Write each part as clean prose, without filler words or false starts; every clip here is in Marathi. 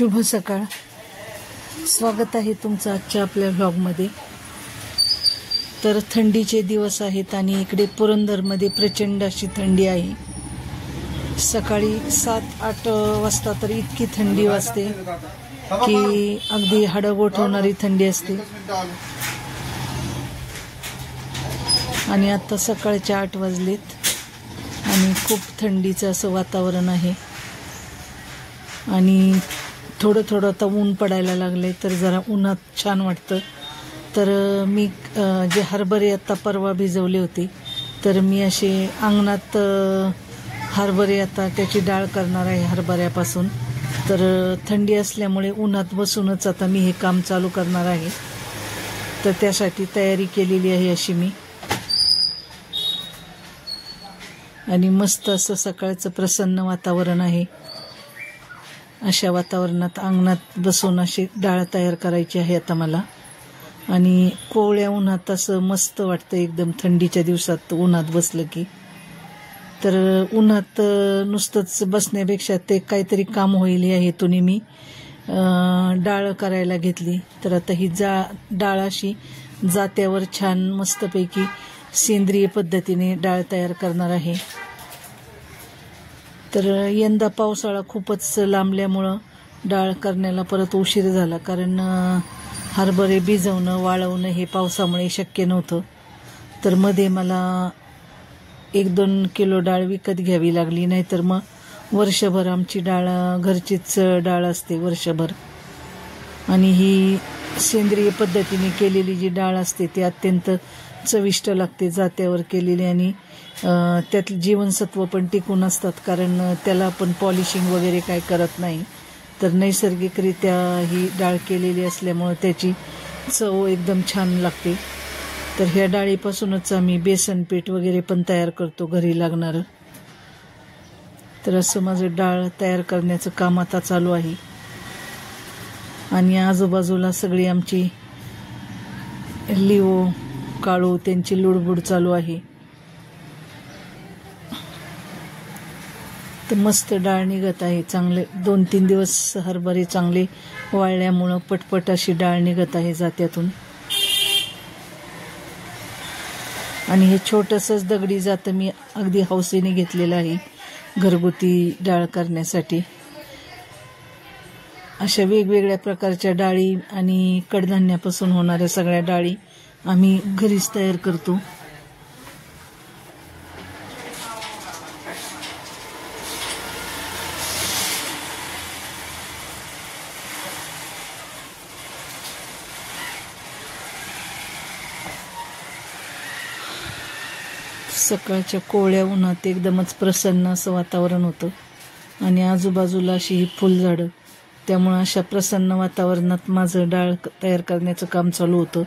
शुभ सकाळ. स्वागत आहे तुमचं आजच्या आपल्या व्लॉगमध्ये. तर थंडीचे दिवस आहेत आणि इकडे पुरंदरमध्ये प्रचंड अशी थंडी आहे. सकाळी 7-8 वाजता तर इतकी थंडी वाजते की अगदी हाडं गोठवणारी थंडी असते. आणि आता सकाळचे 8 वाजलेत आणि खूप थंडीचं असं वातावरण आहे. आणि थोडं थोडं आता ऊन पडायला लागले तर जरा उन्हात छान वाटतं. तर मी जे हरभरे आता परवा भिजवले होते तर मी असे अंगणात हरभरे आता त्याची डाळ करणार आहे हरभऱ्यापासून. तर थंडी असल्यामुळे उन्हात बसूनच आता मी हे काम चालू करणार आहे. तर त्यासाठी तयारी केलेली आहे अशी मी. आणि मस्त असं सकाळचं प्रसन्न वातावरण आहे. अशा वातावरणात अंगणात बसून अशी डाळ तयार करायची आहे आता मला. आणि कोवळ्या उन्हात असं मस्त वाटतं एकदम थंडीच्या दिवसात उन्हात बसलं की. तर उन्हात नुसतंच बसण्यापेक्षा ते काहीतरी काम होईल या हेतूने मी डाळ करायला घेतली. तर आता ही डाळ अशी जात्यावर छान मस्तपैकी सेंद्रिय पद्धतीने डाळ तयार करणार आहे. तर यंदा पावसाळा खूपच लांबल्यामुळं डाळ करण्याला परत उशीर झाला, कारण हरभरे भिजवणं वाळवणं हे पावसामुळे शक्य नव्हतं. तर मध्ये मला 1-2 किलो डाळ विकत घ्यावी लागली, नाहीतर मग वर्षभर आमची डाळ घरचीच डाळ असते वर्षभर. आणि ही सेंद्रिय पद्धतीने केलेली जी डाळ असते ती अत्यंत चविष्ट लागते जात्यावर केलेली. आणि त्यात जीवनसत्व पण टिकून असतात, कारण त्याला आपण पॉलिशिंग वगैरे काय करत नाही. तर नैसर्गिकरित्या ही डाळ केलेली असल्यामुळं त्याची चव एकदम छान लागते. तर ह्या डाळीपासूनच आम्ही बेसन पीठ वगैरे पण तयार करतो घरी लागणारं. तर असं माझं डाळ तयार करण्याचं काम आता चालू आहे. आणि आजूबाजूला सगळी आमची लिओ काळू त्यांची लुडबुड चालू आहे. तर मस्त डाळ निघत आहे चांगले. 2-3 दिवस हरभरे चांगले वाळल्यामुळं पटपट अशी डाळ निघत आहे जात्यातून. आणि हे छोटंसंच दगडी जातं मी अगदी हौसेने घेतलेलं आहे घरगुती डाळ करण्यासाठी. अशा वेगवेगळ्या प्रकारच्या डाळी आणि कडधान्यापासून होणाऱ्या सगळ्या डाळी आम्ही घरीच तयार करतो. सकाळच्या कोवळ्या उन्हात एकदमच प्रसन्न असं वातावरण होतं. आणि आजूबाजूला अशी ही फुलझाडं, त्यामुळं अशा प्रसन्न वातावरणात माझं डाळ तयार करण्याचं काम चालू होतं.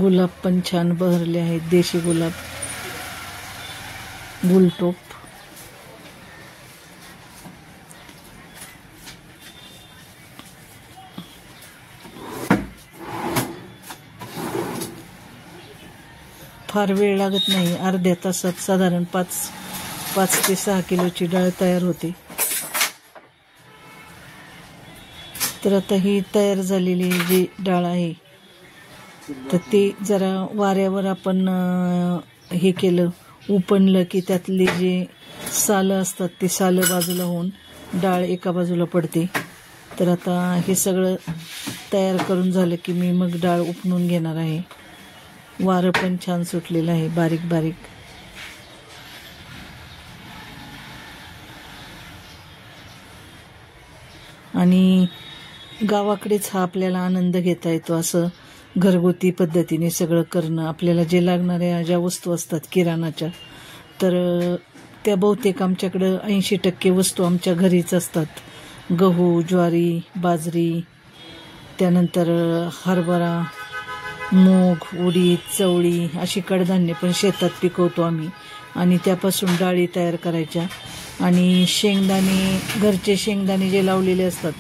गुलाब पण छान बहरले आहेत, देशी गुलाब, गुलटोप. फार वेळ लागत नाही, अर्ध्या तासात साधारण 5 ते 6 किलोची डाळ तयार होते. तर आता ही तयार झालेली जी डाळ आहे तर ते जरा वाऱ्यावर आपण हे केलं, उपणलं की त्यातले जे सालं असतात ते सालं बाजूला होऊन डाळ एका बाजूला पडते. तर आता हे सगळं तयार करून झालं की मी मग डाळ उपणून घेणार आहे. वारं पण छान सुटलेलं आहे बारीक बारीक. आणि गावाकडेच हा आपल्याला आनंद घेता येतो असं घरगुती पद्धतीने सगळं करणं. आपल्याला जे लागणाऱ्या ज्या वस्तू असतात किराणाच्या, तर त्या बहुतेक आमच्याकडं 80% वस्तू आमच्या घरीच असतात. गहू, ज्वारी, बाजरी, त्यानंतर हरभरा, मूग, उडीद, चवळी अशी कडधान्य पण शेतात पिकवतो आम्ही. आणि त्यापासून डाळी तयार करायच्या. आणि शेंगदाणे, घरचे शेंगदाणे जे लावलेले असतात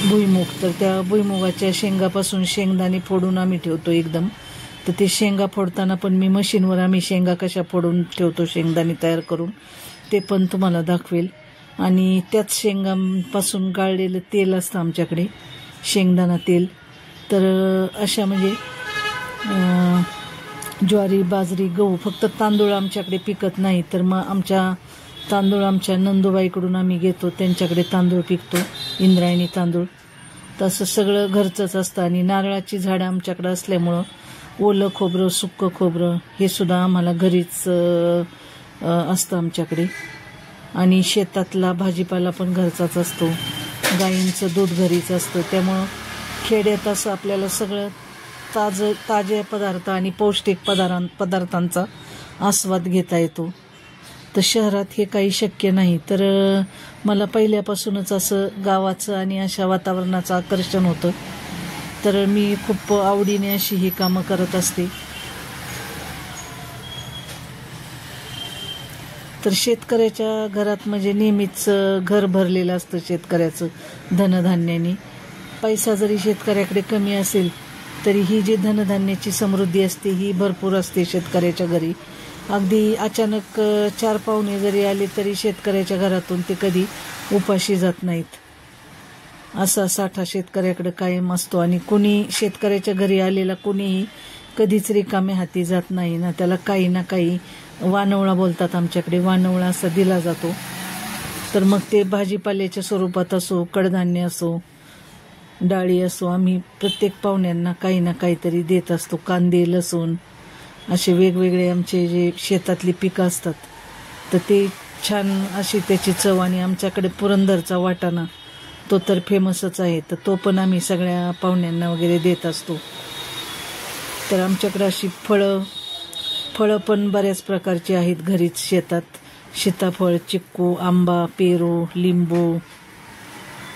भुईमुग, तर त्या भुईमुगाच्या शेंगापासून शेंगदाणे फोडून आम्ही ठेवतो एकदम. तर ते शेंगा फोडताना पण मी मशीनवर आम्ही शेंगा कशा फोडून ठेवतो शेंगदाणे तयार करून ते पण तुम्हाला दाखवेल. आणि त्याच शेंगांपासून गाळलेलं तेल असतं आमच्याकडे, शेंगदाणा तेल. तर अशा म्हणजे ज्वारी, बाजरी, गहू, फक्त तांदूळ आमच्याकडे पिकत नाही. तर मग तांदूळ आमच्या नंदुबाईकडून आम्ही घेतो, त्यांच्याकडे तांदूळ पिकतो, इंद्रायणी तांदूळ. तसं सगळं घरचंच असतं. आणि नारळाची झाडं आमच्याकडे असल्यामुळं ओलं खोबरं, सुक्कं खोबरं हे सुद्धा आम्हाला घरीच असतं आमच्याकडे. आणि शेतातला भाजीपाला पण घरचाच असतो, गाईंचं दूध घरीच असतं. त्यामुळं खेड्यात असं आपल्याला सगळं ताजे पदार्थ आणि पौष्टिक पदार्थांचा आस्वाद घेता येतो. तर शहरात हे काही शक्य नाही. तर मला पहिल्यापासूनच असं गावाचं आणि अशा वातावरणाचं आकर्षण होतं. तर मी खूप आवडीने अशी ही कामं करत असते. तर शेतकऱ्याच्या घरात म्हणजे नेहमीच घर भरलेलं असतं शेतकऱ्याचं धनधान्याने. पैसा जरी शेतकऱ्याकडे कमी असेल तरी ही जी धनधान्याची समृद्धी असते ही भरपूर असते शेतकऱ्याच्या घरी. अगदी अचानक 4 पाहुणे जरी आले तरी शेतकऱ्याच्या घरातून ते कधी उपाशी जात नाहीत. असा साठा शेतकऱ्याकडे कायम असतो. आणि कोणी शेतकऱ्याच्या घरी आलेला कोणीही कधीच रिकामे हाती जात नाही ना. त्याला काही ना काही वानवळा बोलतात आमच्याकडे, वानवळा असा दिला जातो. तर मग ते भाजीपाल्याच्या स्वरूपात असो, कडधान्य असो, डाळी असो, आम्ही प्रत्येक पाहुण्यांना काही ना काहीतरी देत असतो. कांदे, लसूण असे वेगवेगळे आमचे जे शेतातली पिकं असतात तर ते छान अशी त्याची चव. आणि आमच्याकडे पुरंदरचा वाटाणा तो तर फेमसच आहे, तर तो पण आम्ही सगळ्या पाहुण्यांना वगैरे देत असतो. तर आमच्याकडे अशी फळं पण बऱ्याच प्रकारची आहेत घरीच शेतात. सीताफळ, चिक्कू, आंबा, पेरू, लिंबू,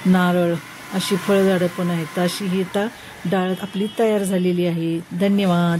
नारळ अशी फळझाडं पण आहेत. अशी ही आता डाळ आपली तयार झालेली आहे. धन्यवाद.